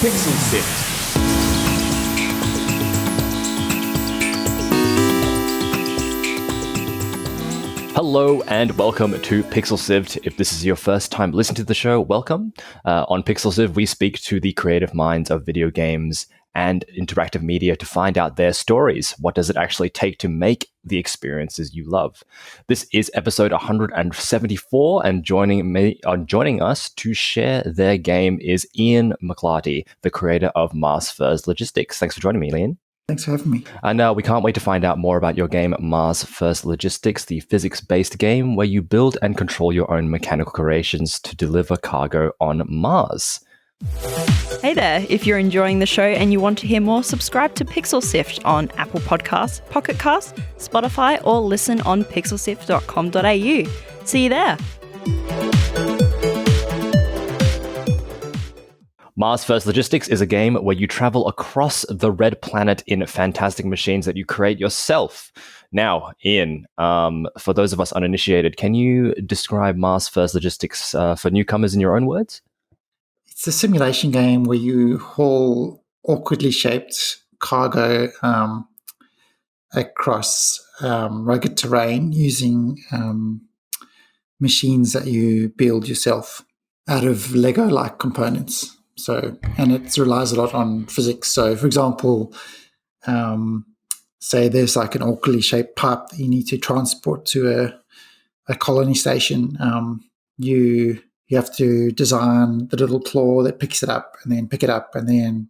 Pixel Sift. Hello and welcome to Pixel Sift. If this is your first time listening to the show, welcome. On Pixel Sift, we speak to the creative minds of video games and interactive media to find out their stories. What does it actually take to make the experiences you love? This is episode 174, and joining us to share their game is Ian MacLarty, the creator of Mars First Logistics. Thanks for joining me, Ian. Thanks for having me. And we can't wait to find out more about your game, Mars First Logistics, the physics-based game where you build and control your own mechanical creations to deliver cargo on Mars. Hey there, if you're enjoying the show and you want to hear more, subscribe to Pixel Sift on Apple Podcasts, Pocket Casts, Spotify, or listen on pixelsift.com.au. See you there. Mars First Logistics is a game where you travel across the red planet in fantastic machines that you create yourself. Now, Ian, for those of us uninitiated, can you describe Mars First Logistics for newcomers in your own words? It's a simulation game where you haul awkwardly shaped cargo across rugged terrain using machines that you build yourself out of Lego-like components. And it relies a lot on physics. So, for example, say there's like an awkwardly shaped pipe that you need to transport to a colony station. You have to design the little claw that picks it up and then pick it up and then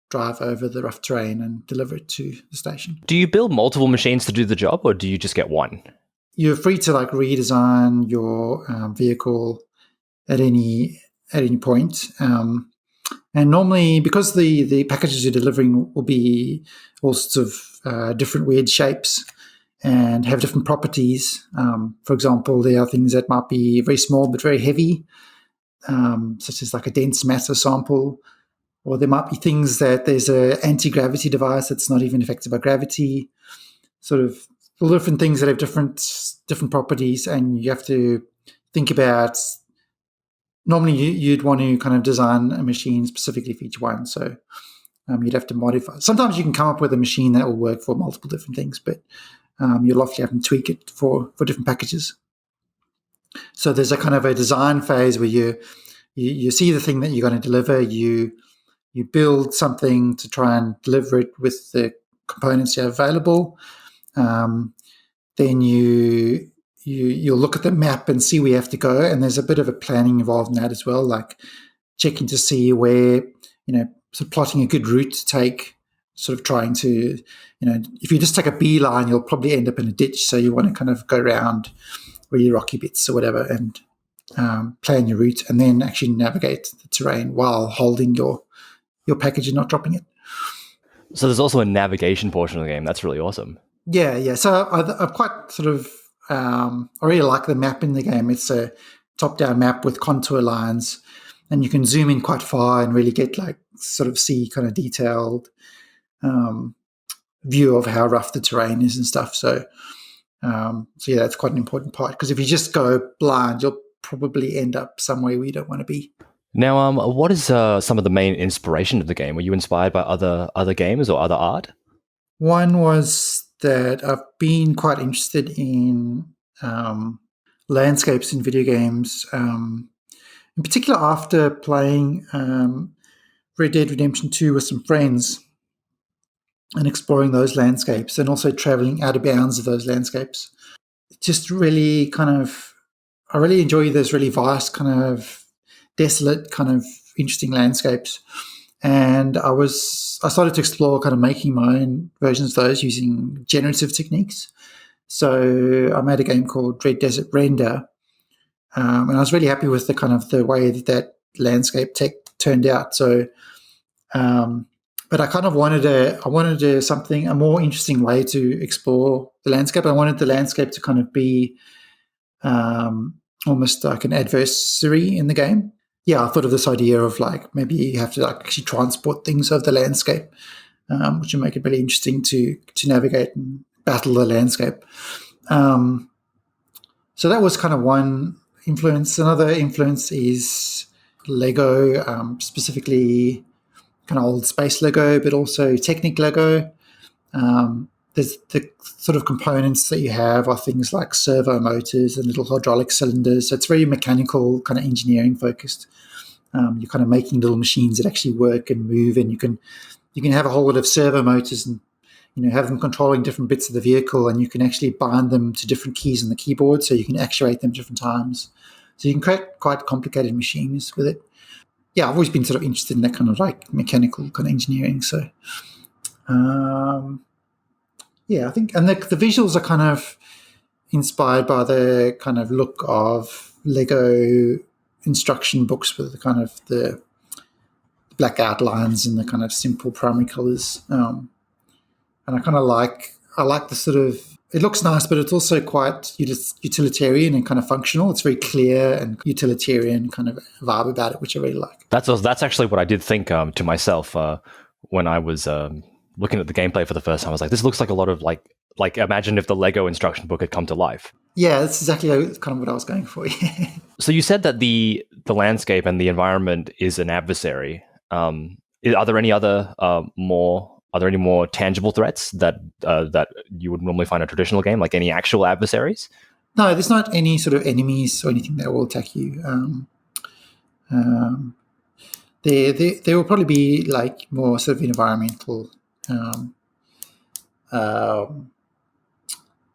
drive over the rough terrain and deliver it to the station. Do you build multiple machines to do the job, or do you just get one? You're free to redesign your vehicle at any point. And normally, because the packages you're delivering will be all sorts of different weird shapes and have different properties. For example, there are things that might be very small but very heavy, such as like a dense matter sample. Or there might be things that there's an anti-gravity device that's not even affected by gravity. Sort of all different things that have different properties, and you have to think about. Normally, you'd want to kind of design a machine specifically for each one. So you'd have to modify. Sometimes you can come up with a machine that will work for multiple different things, but you'll often have to tweak it for different packages. So there's a kind of a design phase where you see the thing that you're going to deliver. You build something to try and deliver it with the components you have available. Then you'll look at the map and see where you have to go, and there's a bit of a planning involved in that as well, like checking to see where, sort of plotting a good route to take, sort of trying to, if you just take a beeline, you'll probably end up in a ditch, so you want to kind of go around really rocky bits or whatever and plan your route and then actually navigate the terrain while holding your package and not dropping it. So there's also a navigation portion of the game. That's really awesome. Yeah. So I'm quite sort of, I really like the map in the game. It's a top-down map with contour lines, and you can zoom in quite far and really get sort of see kind of detailed view of how rough the terrain is and stuff. So yeah, that's quite an important part, because if you just go blind, you'll probably end up somewhere where you don't want to be. Now, what is some of the main inspiration of the game? Were you inspired by other games or other art? One was that I've been quite interested in landscapes in video games, in particular after playing Red Dead Redemption 2 with some friends and exploring those landscapes and also traveling out of bounds of those landscapes. Just really I really enjoy those really vast, kind of desolate, kind of interesting landscapes. And I started to explore kind of making my own versions of those using generative techniques. So I made a game called Red Desert Render, and I was really happy with the way that landscape tech turned out. So, but I kind of wanted a more interesting way to explore the landscape. I wanted the landscape to kind of be almost like an adversary in the game. Yeah, I thought of this idea of maybe you have to actually transport things over the landscape, which would make it really interesting to navigate and battle the landscape. So that was kind of one influence. Another influence is Lego, specifically kind of old space Lego, but also Technic Lego. There's the sort of components that you have are things like servo motors and little hydraulic cylinders. So it's very mechanical, kind of engineering focused. You're kind of making little machines that actually work and move, and you can have a whole lot of servo motors and have them controlling different bits of the vehicle, and you can actually bind them to different keys on the keyboard, so you can actuate them different times. So you can create quite complicated machines with it. Yeah, I've always been sort of interested in that kind of like mechanical kind of engineering. So, yeah, I think, and the visuals are kind of inspired by the kind of look of Lego instruction books with the kind of the black outlines and the kind of simple primary colors. And I kind of like the sort of, it looks nice, but it's also quite utilitarian and kind of functional. It's very clear and utilitarian kind of vibe about it, which I really like. That's actually what I did think to myself when I was looking at the gameplay for the first time. I was like, this looks like a lot of like imagine if the Lego instruction book had come to life. Yeah, that's exactly kind of what I was going for. So you said that the landscape and the environment is an adversary. Are there any other more tangible threats that you would normally find in a traditional game, like any actual adversaries? No, there's not any sort of enemies or anything that will attack you. There will probably be like more sort of environmental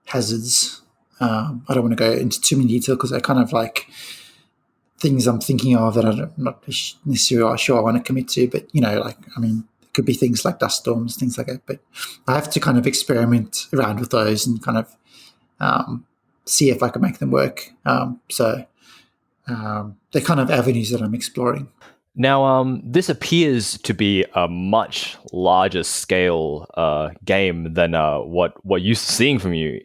hazards. I don't want to go into too many detail because I kind of like things I'm thinking of that I'm not necessarily sure I want to commit to. But it could be things like dust storms, things like that. But I have to kind of experiment around with those and kind of see if I can make them work. So they're kind of avenues that I'm exploring. Now, this appears to be a much larger scale game than what you're used to seeing from you.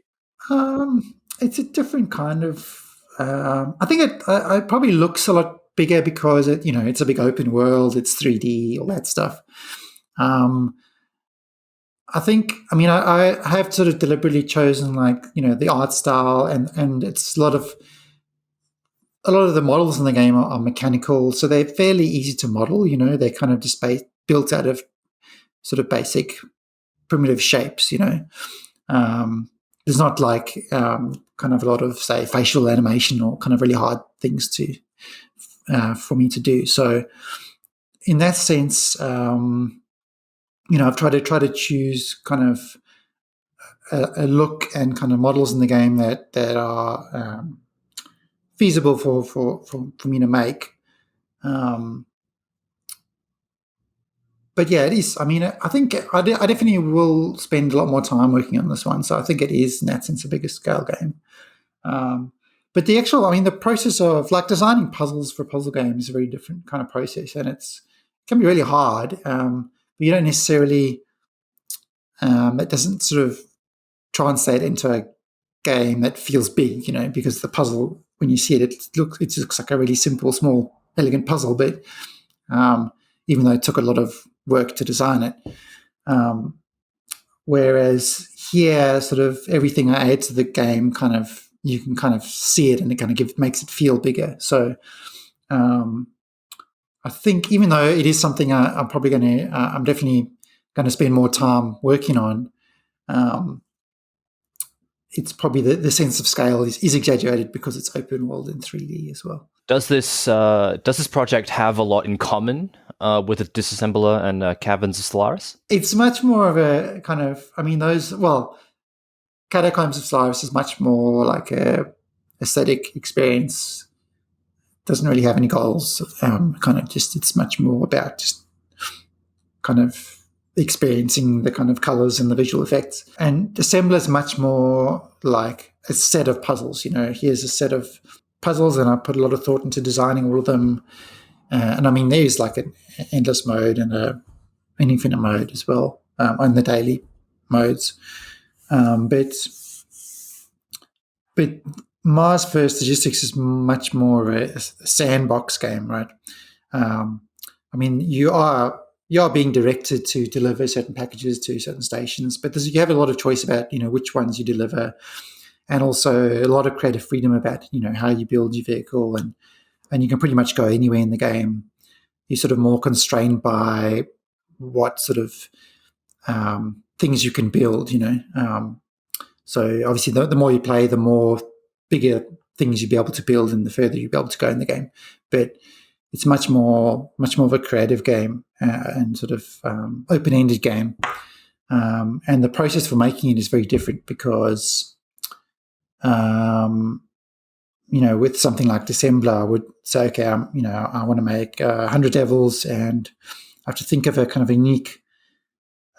It's a different kind of. I think it probably looks a lot bigger because it's a big open world. It's 3D, all that stuff. I think. I mean, I have sort of deliberately chosen the art style, and it's a lot of the models in the game are mechanical, so they're fairly easy to model. They're kind of just built out of sort of basic primitive shapes. There's not kind of a lot of, say, facial animation or kind of really hard things for me to do. So in that sense, I've tried to choose kind of a look and kind of models in the game that are feasible for me to make. But yeah, it is. I mean, I think I definitely will spend a lot more time working on this one. So I think it is, in that sense, a bigger scale game. But the process of designing puzzles for a puzzle game is a very different kind of process, and it can be really hard. But you don't necessarily, it doesn't sort of translate into a game that feels big, because the puzzle, when you see it, it looks like a really simple, small, elegant puzzle. But even though it took a lot of work to design it, whereas here, sort of everything I add to the game, you can kind of see it, and it kind of makes it feel bigger. So I think even though it is something I'm definitely going to spend more time working on, it's probably the sense of scale is exaggerated because it's open world in 3D as well. Does this project have a lot in common with the Disassembler and Caverns of Solaris? It's much more of a kind of, Catacombs of Solaris is much more like a aesthetic experience. Doesn't really have any goals. It's much more about just kind of experiencing the kind of colors and the visual effects. And Assembler is much more like a set of puzzles. Here's a set of puzzles, and I put a lot of thought into designing all of them. There's like an endless mode and an infinite mode as well on the daily modes. But Mars First Logistics is much more of a sandbox game, right? You are being directed to deliver certain packages to certain stations, but you have a lot of choice about which ones you deliver, and also a lot of creative freedom about how you build your vehicle, and you can pretty much go anywhere in the game. You're sort of more constrained by what sort of things you can build. So obviously, the more you play, the more bigger things you'll be able to build, and the further you'll be able to go in the game. But it's much more of a creative game and sort of open-ended game. And the process for making it is very different because, with something like Dissembler, I would say, okay, I want to make 100 devils, and I have to think of a kind of unique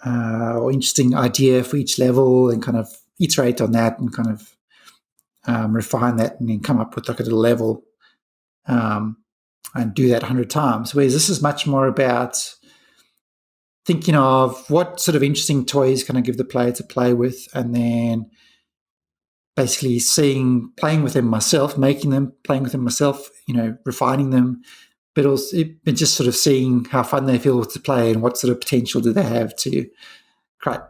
or interesting idea for each level and kind of iterate on that and kind of refine that and then come up with like a little level and do that 100 times. Whereas this is much more about thinking of what sort of interesting toys can I give the player to play with, and then basically playing with them myself, making them, playing with them myself, refining them, but also just sort of seeing how fun they feel to play and what sort of potential do they have to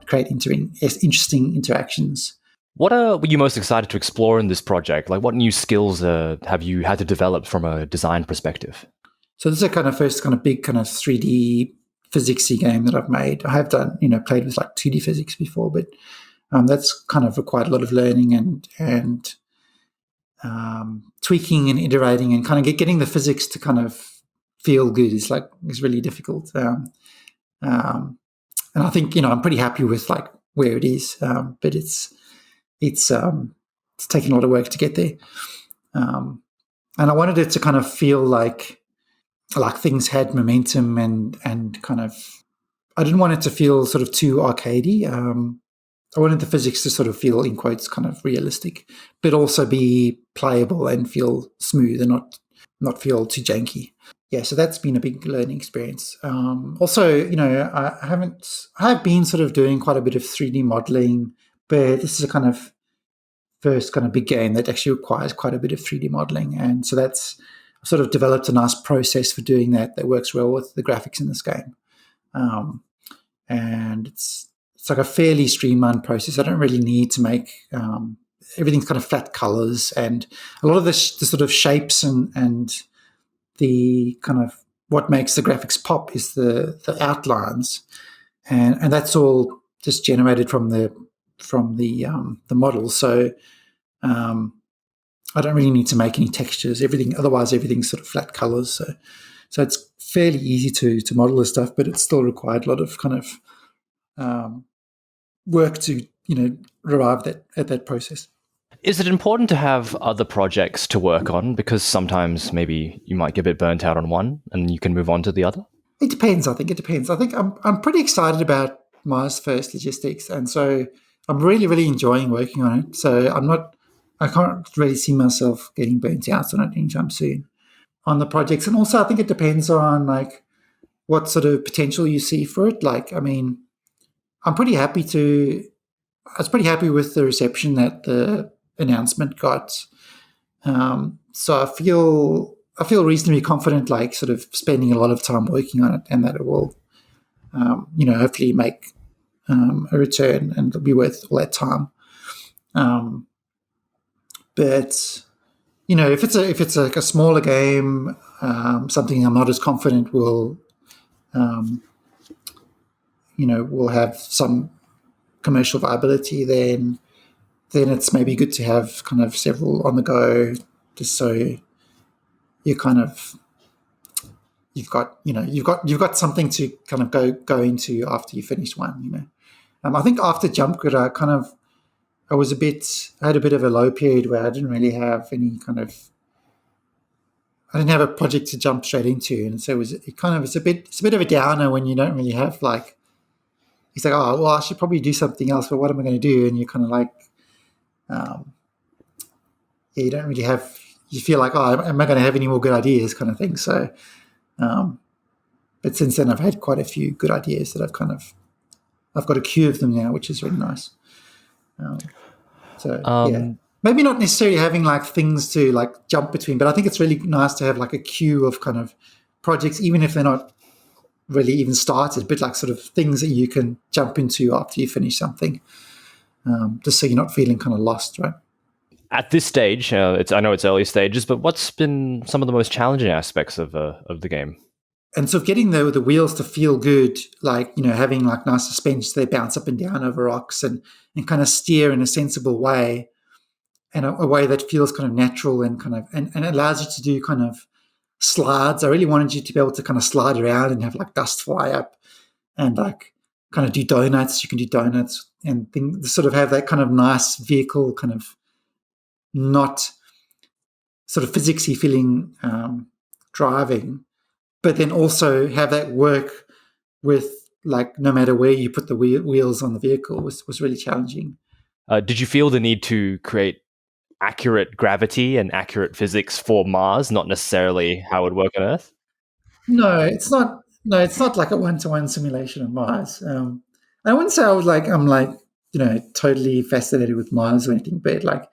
create interesting interactions. What were you most excited to explore in this project? Like, what new skills have you had to develop from a design perspective? So this is a kind of first kind of big kind of 3D physicsy game that I've made. I have done, played with like 2D physics before, but that's kind of required a lot of learning and tweaking and iterating and kind of getting the physics to kind of feel good is really difficult. And I think, I'm pretty happy with like where it is, but it's taken a lot of work to get there. And I wanted it to kind of feel like things had momentum and kind of, I didn't want it to feel sort of too arcadey. I wanted the physics to sort of feel, in quotes, kind of realistic, but also be playable and feel smooth and not feel too janky. Yeah, so that's been a big learning experience. Also, I have been sort of doing quite a bit of 3D modeling, but this is a kind of first kind of big game that actually requires quite a bit of 3D modeling. And so I've sort of developed a nice process for doing that works well with the graphics in this game. And it's like a fairly streamlined process. I don't really need to make everything's kind of flat colors, and a lot of the sort of shapes and the kind of what makes the graphics pop is the outlines, and that's all just generated from the model. So I don't really need to make any textures. Everything's sort of flat colors. So it's fairly easy to model this stuff, but it still required a lot of kind of work to arrive at that process. Is it important to have other projects to work on? Because sometimes maybe you might get a bit burnt out on one and you can move on to the other? It depends, I think. It depends. I think I'm pretty excited about Mars First Logistics, and so I'm really, really enjoying working on it. So I can't really see myself getting burnt out on it anytime soon on the projects. And also I think it depends on like what sort of potential you see for it. Like, I mean, I was pretty happy with the reception that the announcement got. So I feel reasonably confident, like sort of spending a lot of time working on it, and that it will, hopefully make a return and it'll be worth all that time. But if it's like a smaller game, something I'm not as confident will have some commercial viability, then it's maybe good to have kind of several on the go, just so you kind of you've got something to kind of go into after you finish one. I think after Jump Grid, I had a bit of a low period where I didn't really have any kind of, I didn't have a project to jump straight into, and so it's a bit of a downer when you don't really have like, it's like, oh well, I should probably do something else, but what am I going to do? And you're kind of like, you don't really have, you feel like, oh, am I going to have any more good ideas, kind of thing. So, but since then I've had quite a few good ideas that I've got a queue of them now, which is really nice. Yeah, maybe not necessarily having like things to like jump between, but I think it's really nice to have like a queue of kind of projects, even if they're not really even started, but like sort of things that you can jump into after you finish something, just so you're not feeling kind of lost, right? At this stage, I know it's early stages, but what's been some of the most challenging aspects of the game? sort of getting the wheels to feel good, like, having like nice suspensions, they bounce up and down over rocks and kind of steer in a sensible way, and a way that feels kind of natural and kind of and allows you to do kind of slides. I really wanted you to be able to kind of slide around and have like dust fly up and like kind of do donuts. You can do donuts and things, sort of have that kind of nice vehicle kind of not sort of physicsy feeling driving, but then also have that work with like no matter where you put the wheels on the vehicle was really challenging. Did you feel the need to create accurate gravity and accurate physics for Mars, not necessarily how it would work on Earth? No, it's not. No, it's not like a one-to-one simulation of Mars. I wouldn't say I'm like totally fascinated with Mars or anything, but like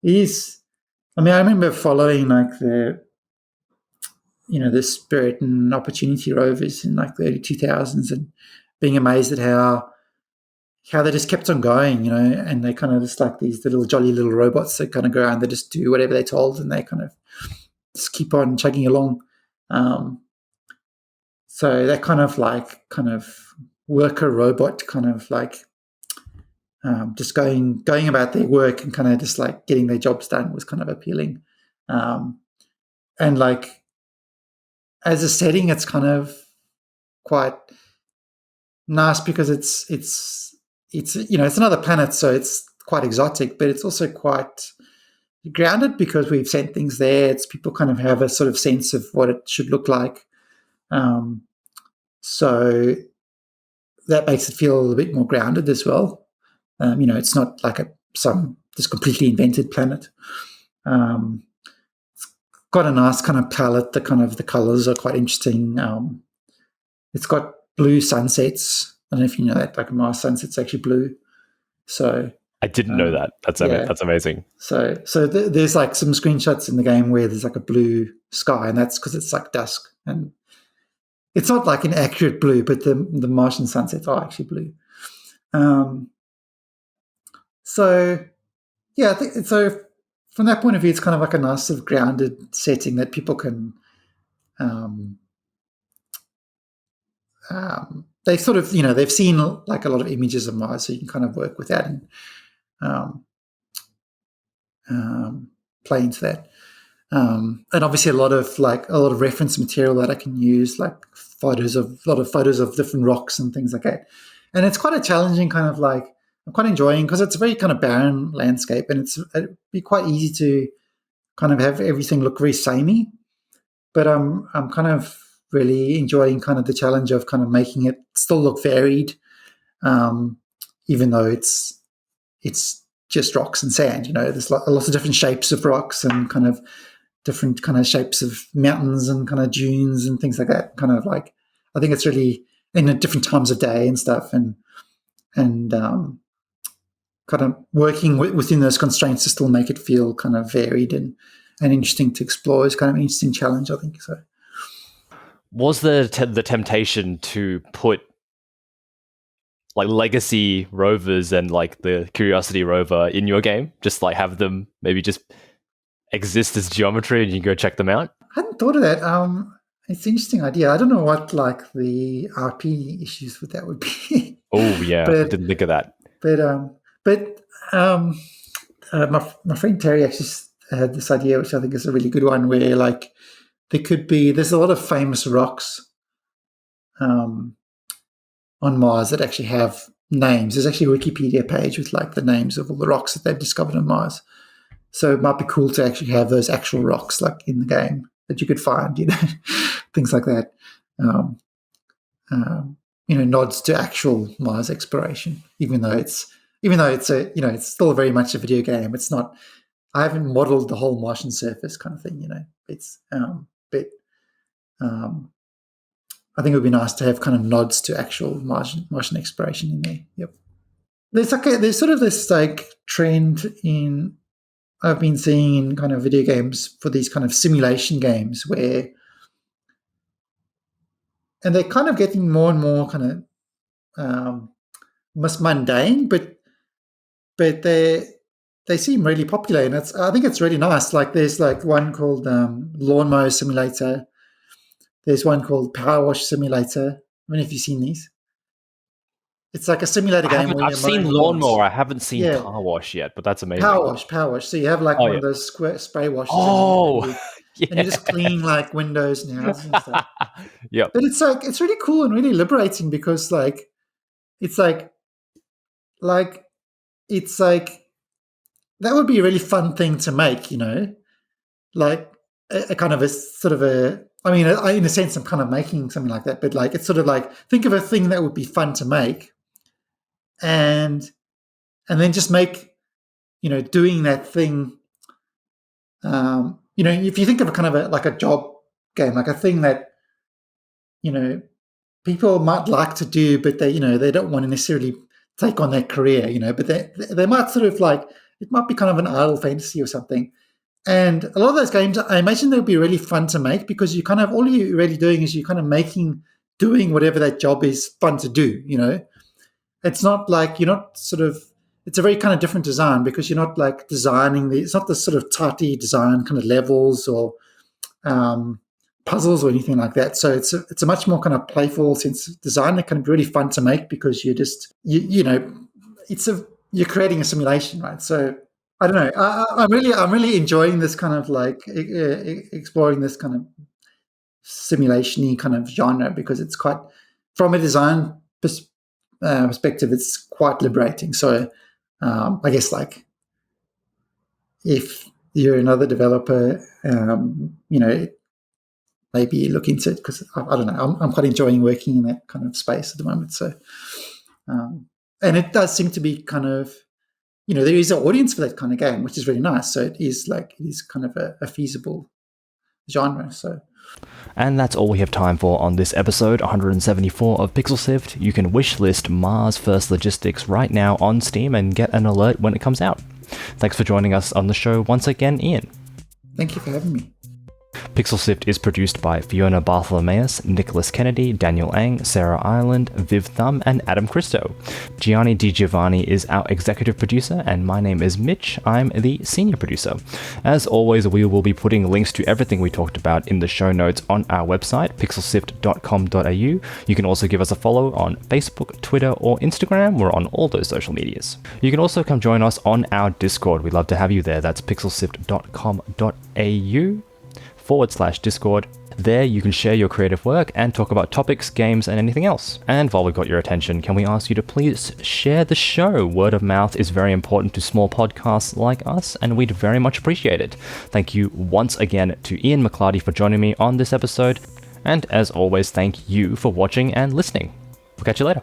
it is. I mean, I remember following like the Spirit and Opportunity rovers in like the early 2000s and being amazed at how they just kept on going, and they kind of just like these little jolly little robots that kind of go around, they just do whatever they're told and they kind of just keep on chugging along. So that kind of worker robot kind of like just going about their work and kind of just like getting their jobs done was kind of appealing. And like as a setting, it's kind of quite nice because it's another planet, so it's quite exotic, but it's also quite grounded because we've sent things there. It's people kind of have a sort of sense of what it should look like. So that makes it feel a little bit more grounded as well. It's not like some just completely invented planet. It's got a nice kind of palette. The colors are quite interesting. It's got blue sunsets. I don't know if you know that, like Mars sunset's actually blue. So I didn't know that. That's amazing. So there's like some screenshots in the game where there's like a blue sky, and that's because it's like dusk, and it's not like an accurate blue, but the Martian sunsets are actually blue. So yeah, I think so. From that point of view, it's kind of like a nice sort of grounded setting that people can. They sort of, they've seen like a lot of images of Mars, so you can kind of work with that and play into that. And obviously a lot of reference material that I can use, like a lot of photos of different rocks and things like that. And it's quite a challenging kind of like, I'm quite enjoying because it's a very kind of barren landscape, and it'd be quite easy to kind of have everything look very samey. But I'm kind of really enjoying kind of the challenge of kind of making it still look varied, even though it's just rocks and sand. There's lots of different shapes of rocks and kind of different kind of shapes of mountains and kind of dunes and things like that. Kind of like, I think it's really in different times of day and stuff, and kind of working within those constraints to still make it feel kind of varied and interesting to explore is kind of an interesting challenge, I think. So, was the temptation to put like legacy rovers and like the Curiosity rover in your game, just like have them maybe just exist as geometry and you can go check them out? I hadn't thought of that. It's an interesting idea. I don't know what like the RP issues with that would be. Oh yeah, I didn't think of that. But my friend Terry actually had this idea, which I think is a really good one, where like there's a lot of famous rocks on Mars that actually have names. There's actually a Wikipedia page with like the names of all the rocks that they've discovered on Mars. So it might be cool to actually have those actual rocks like in the game that you could find, things like that. Nods to actual Mars exploration, even though it's it's still very much a video game. It's not. I haven't modeled the whole Martian surface kind of thing. It's but I think it would be nice to have kind of nods to actual Martian exploration in there. Yep. There's sort of this like trend I've been seeing in kind of video games for these kind of simulation games where, and they're kind of getting more and more kind of almost mundane, but they seem really popular, and I think it's really nice. Like there's like one called Lawnmower Simulator. There's one called Power Wash Simulator. I mean, if you've seen these. It's like a simulator game where I've seen lawnmower. I haven't seen car wash yet, but that's amazing. Power wash. So you have like one of those square spray washers. And you just clean like windows and houses and stuff. Yeah. But it's really cool and really liberating because it's like that would be a really fun thing to make, like a kind of a sort of a. I mean, in a sense, I'm kind of making something like that, but like it's sort of like think of a thing that would be fun to make. And then just make, doing that thing. If you think of a kind of like a job game, like a thing that, people might like to do, but they don't want to necessarily take on that career, but they might sort of like, it might be kind of an idle fantasy or something. And a lot of those games, I imagine they'll be really fun to make because you kind of, all you're really doing is you're kind of doing whatever that job is fun to do, It's not like you're not sort of, it's a very kind of different design because you're not like designing it's not the sort of tightly designed kind of levels or puzzles or anything like that. So it's a much more kind of playful sense of design that can be really fun to make because you're just, you're creating a simulation, right? So I don't know. I'm really enjoying this kind of like exploring this kind of simulation-y kind of genre because it's quite, from a design perspective, it's quite liberating. So I guess like if you're another developer, maybe look into it because I don't know. I'm quite enjoying working in that kind of space at the moment. So, and it does seem to be kind of, there is an audience for that kind of game, which is really nice. So it is kind of a feasible genre. So. And that's all we have time for on this episode 174 of Pixel Sift. You can wishlist Mars First Logistics right now on Steam and get an alert when it comes out. Thanks for joining us on the show once again, Ian. Thank you for having me. Pixel Sift is produced by Fiona Bartholomaeus, Nicholas Kennedy, Daniel Ang, Sarah Ireland, Viv Thum, and Adam Christou. Gianni Giovanni is our executive producer, and my name is Mitch. I'm the senior producer. As always, we will be putting links to everything we talked about in the show notes on our website, pixelsift.com.au. You can also give us a follow on Facebook, Twitter, or Instagram. We're on all those social medias. You can also come join us on our Discord. We'd love to have you there. That's pixelsift.com.au/Discord. There you can share your creative work and talk about topics, games, and anything else. And while we've got your attention, can we ask you to please share the show? Word of mouth is very important to small podcasts like us, and we'd very much appreciate it. Thank you once again to Ian MacLarty for joining me on this episode. And as always, thank you for watching and listening. We'll catch you later.